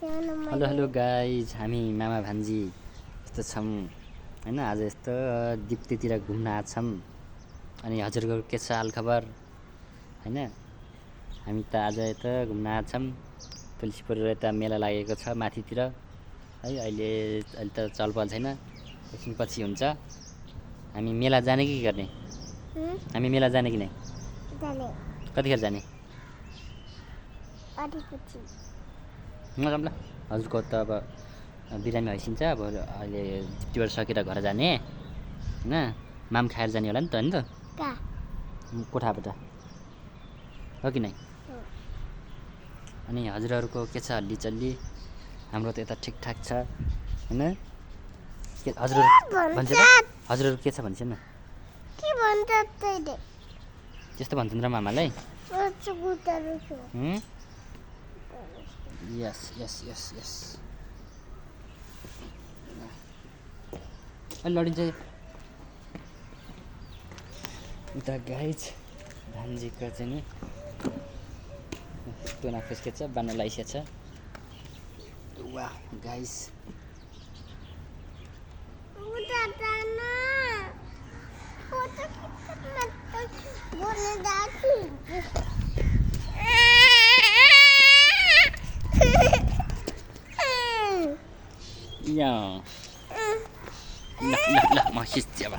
Hello hello guys, हामी मामा भान्जी यस्तो छौँ होइन। आज यस्तो दिप्तीतिर घुम्न आएको छौँ। अनि हजुरको के छ हालखबर होइन? हामी त आज यता घुम्न आएको छौँ। तुलसीपुर यता मेला लागेको छ माथितिर है। अहिले त चलपल छैन, एकछिनपछि हुन्छ। हामी मेला जाने कि गर्ने? हामी मेला जाने कि नै? कतिखेर जाने? ल हजुरको त अब बिरामी भइसिन्छ। अब अहिले ड्युटीबाट सकेर घर जाने होइन। माम खाएर जाने होला नि त, होइन त? कोठाबाट हो कि नै? अनि हजुरहरूको के छ हल्लीचल्ली? हाम्रो त यता ठिकठाक छ होइन। हजुरहरू के छ भन्छ न? त्यस्तो भन्छन् र मामालाई? यस यस यस यस अहिले लडिन्छ उता गाइज भान्जीको चाहिँ नि टोना फुस्केछ, बान्न लगाइसकेको छ। वाह गाइज, ल म खिच्छ अब।